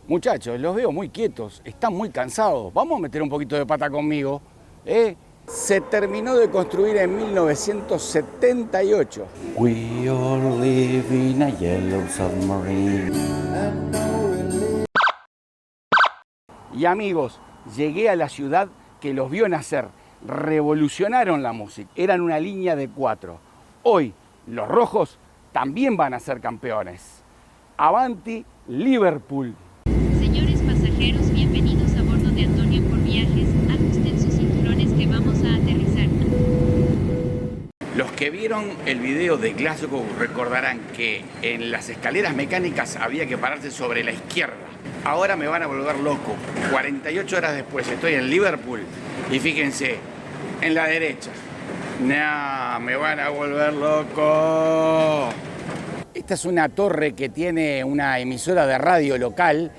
Muchachos, los veo muy quietos, están muy cansados. Vamos a meter un poquito de pata conmigo, ¿eh? Se terminó de construir en 1978. We all live in a yellow submarine. Y amigos, llegué a la ciudad que los vio nacer. Revolucionaron la música. Eran una línea de 4. Hoy, los rojos también van a ser campeones. Avanti, Liverpool. Señores pasajeros, bienvenidos a bordo de Antonio por Viajes. Ajusten sus cinturones que vamos a aterrizar. Los que vieron el video de Glasgow recordarán que en las escaleras mecánicas había que pararse sobre la izquierda. Ahora me van a volver loco. 48 horas después estoy en Liverpool y fíjense, en la derecha. No, me van a volver loco. Esta es una torre que tiene una emisora de radio local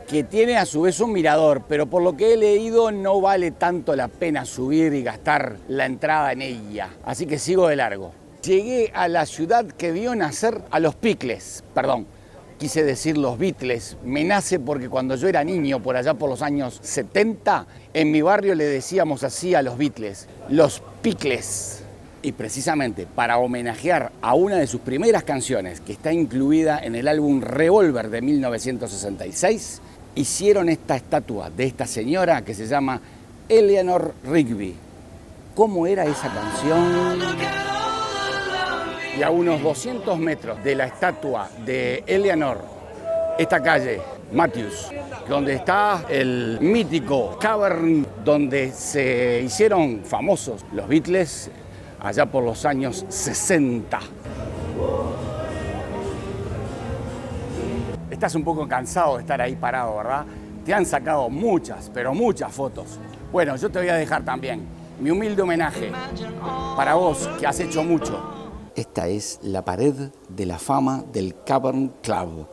que tiene a su vez un mirador, pero por lo que he leído no vale tanto la pena subir y gastar la entrada en ella. Así que sigo de largo. Llegué a la ciudad que vio nacer a los Beatles, quise decir los Beatles. Me nace porque cuando yo era niño, por allá por los años 70, en mi barrio le decíamos así a los Beatles, los Picles. Y precisamente para homenajear a una de sus primeras canciones, que está incluida en el álbum Revolver de 1966, hicieron esta estatua de esta señora que se llama Eleanor Rigby. ¿Cómo era esa canción? Y a unos 200 metros de la estatua de Eleanor, esta calle, Matthews, donde está el mítico cavern donde se hicieron famosos los Beatles allá por los años 60. Estás un poco cansado de estar ahí parado, ¿verdad? Te han sacado muchas, pero muchas fotos. Bueno, yo te voy a dejar también mi humilde homenaje para vos, que has hecho mucho. Esta es la pared de la fama del Cavern Club.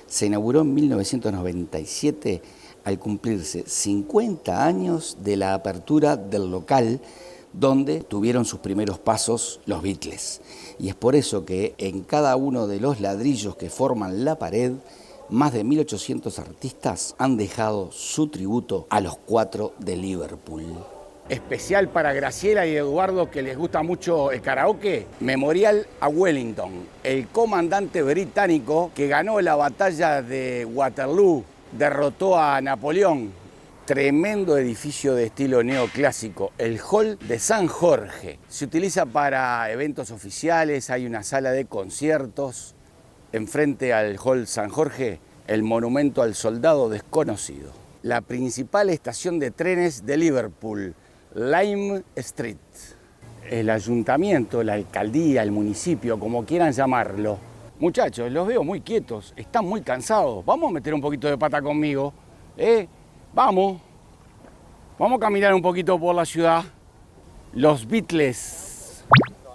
Se inauguró en 1997 al cumplirse 50 años de la apertura del local donde tuvieron sus primeros pasos los Beatles. Y es por eso que en cada uno de los ladrillos que forman la pared, más de 1.800 artistas han dejado su tributo a los 4 de Liverpool. Especial para Graciela y Eduardo, que les gusta mucho el karaoke, memorial a Wellington, el comandante británico que ganó la batalla de Waterloo, derrotó a Napoleón. Tremendo edificio de estilo neoclásico, el Hall de San Jorge. Se utiliza para eventos oficiales, hay una sala de conciertos. Enfrente al Hall San Jorge, el monumento al soldado desconocido. La principal estación de trenes de Liverpool, Lime Street. El ayuntamiento, la alcaldía, el municipio, como quieran llamarlo. Muchachos, los veo muy quietos, están muy cansados. Vamos a meter un poquito de pata conmigo, ¿eh? Vamos a caminar un poquito por la ciudad. Los Beatles.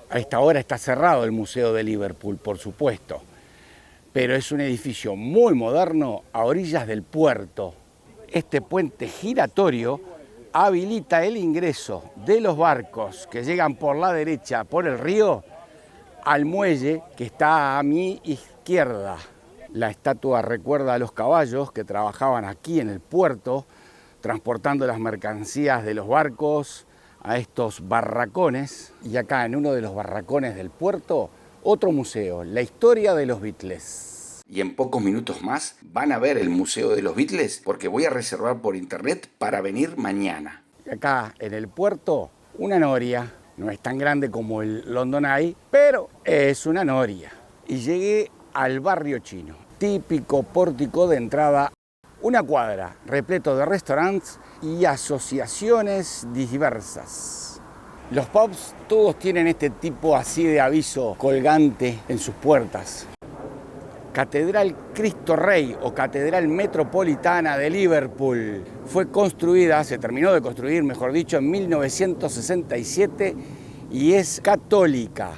A esta hora está cerrado el Museo de Liverpool, por supuesto. Pero es un edificio muy moderno a orillas del puerto. Este puente giratorio habilita el ingreso de los barcos que llegan por la derecha, por el río, al muelle que está a mi izquierda. La estatua recuerda a los caballos que trabajaban aquí en el puerto, transportando las mercancías de los barcos a estos barracones. Y acá en uno de los barracones del puerto, otro museo, la historia de los Beatles. Y en pocos minutos más van a ver el Museo de los Beatles porque voy a reservar por internet para venir mañana. Y acá en el puerto, una noria. No es tan grande como el London Eye, pero es una noria. Y llegué al barrio chino. Típico pórtico de entrada, una cuadra repleto de restaurantes y asociaciones diversas. Los pubs todos tienen este tipo así de aviso colgante en sus puertas. Catedral Cristo Rey o Catedral Metropolitana de Liverpool fue construida, se terminó de construir, mejor dicho, en 1967 y es católica.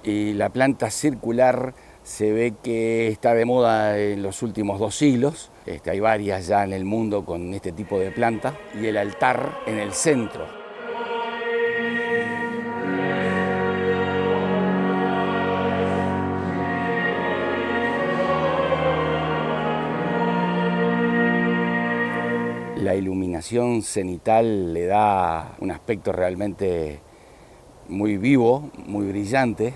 Y la planta circular se ve que está de moda en los últimos 2 siglos. Hay varias ya en el mundo con este tipo de planta. Y el altar en el centro. La iluminación cenital le da un aspecto realmente muy vivo, muy brillante.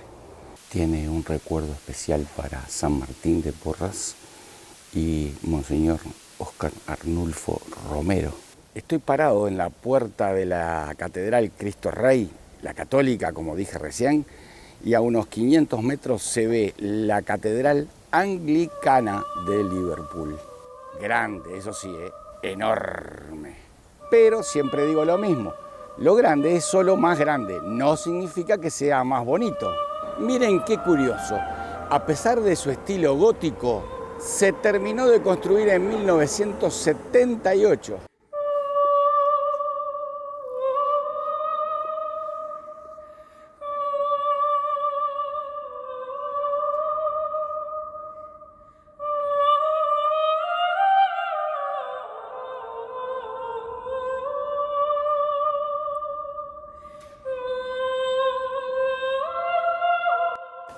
Tiene un recuerdo especial para San Martín de Porras y Monseñor Óscar Arnulfo Romero. Estoy parado en la puerta de la Catedral Cristo Rey, la católica, como dije recién, y a unos 500 metros se ve la Catedral Anglicana de Liverpool. Grande, eso sí, enorme. Pero siempre digo lo mismo, lo grande es solo más grande, no significa que sea más bonito. Miren qué curioso, a pesar de su estilo gótico, se terminó de construir en 1978.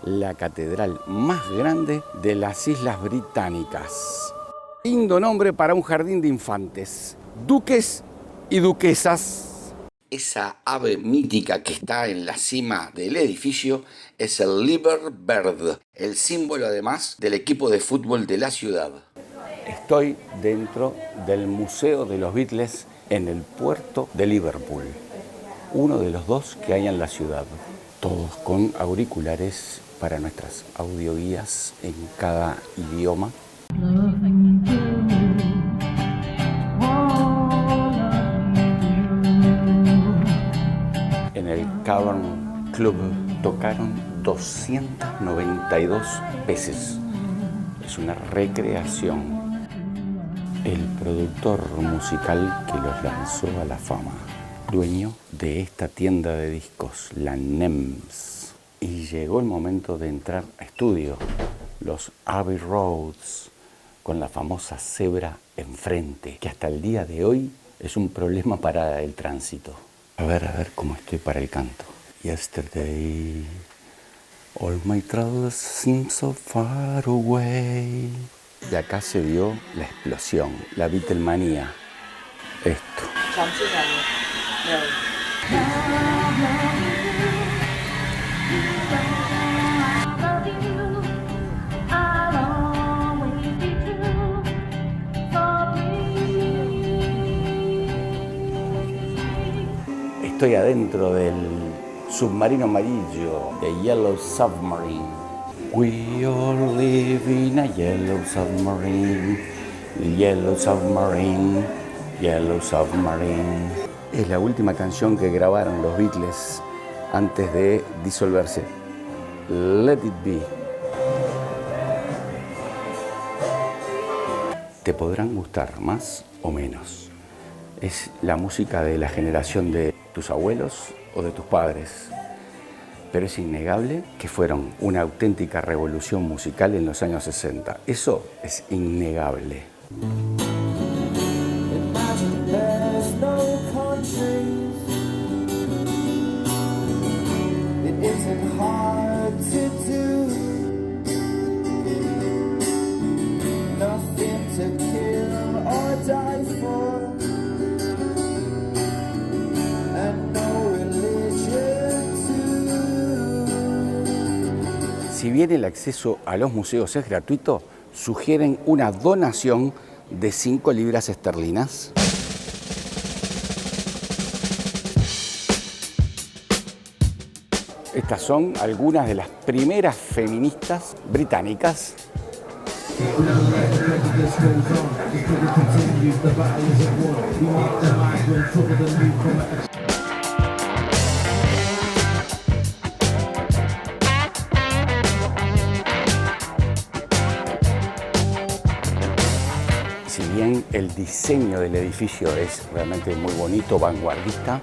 La catedral más grande de las Islas Británicas. Lindo nombre para un jardín de infantes, duques y duquesas. Esa ave mítica que está en la cima del edificio es el Liver Bird, el símbolo además del equipo de fútbol de la ciudad. Estoy dentro del Museo de los Beatles en el puerto de Liverpool, uno de los dos que hay en la ciudad, todos con auriculares para nuestras audioguías en cada idioma. En el Cavern Club tocaron 292 veces. Es una recreación. El productor musical que los lanzó a la fama, dueño de esta tienda de discos, la NEMS. Y llegó el momento de entrar a estudio, los Abbey Roads, con la famosa cebra enfrente, que hasta el día de hoy es un problema para el tránsito. A ver cómo estoy para el canto. Yesterday, all my troubles seem so far away. Y acá se vio la explosión, la Beatlemanía. Esto. Estoy adentro del submarino amarillo, de Yellow Submarine. We all live in a yellow submarine, yellow submarine, yellow submarine. Es la última canción que grabaron los Beatles antes de disolverse. Let It Be. Te podrán gustar más o menos. Es la música de la generación de tus abuelos o de tus padres. Pero es innegable que fueron una auténtica revolución musical en los años 60. Eso es innegable. Si bien el acceso a los museos es gratuito, sugieren una donación de 5 libras esterlinas. Estas son algunas de las primeras feministas británicas. Si bien el diseño del edificio es realmente muy bonito, vanguardista,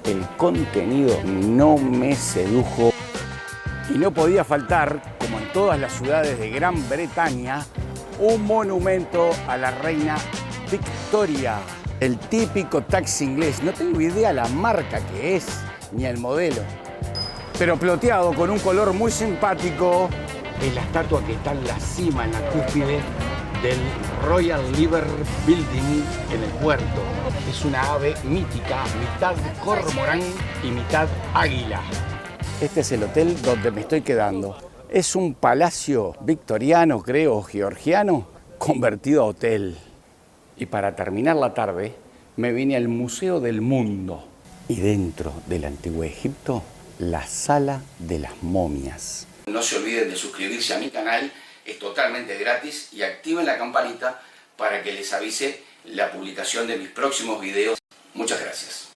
el contenido no me sedujo y no podía faltar, como en todas las ciudades de Gran Bretaña, un monumento a la reina Victoria. El típico taxi inglés, no tengo idea la marca que es ni el modelo, pero plateado con un color muy simpático. Es la estatua que está en la cima, en la cúspide, del Royal Liver Building en el puerto. Es una ave mítica, mitad cormorán y mitad águila. Este es el hotel donde me estoy quedando. Es un palacio victoriano, creo, georgiano, convertido a hotel. Y para terminar la tarde, me vine al Museo del Mundo. Y dentro del Antiguo Egipto, la Sala de las Momias. No se olviden de suscribirse a mi canal, es totalmente gratis, y activen la campanita para que les avise la publicación de mis próximos videos. Muchas gracias.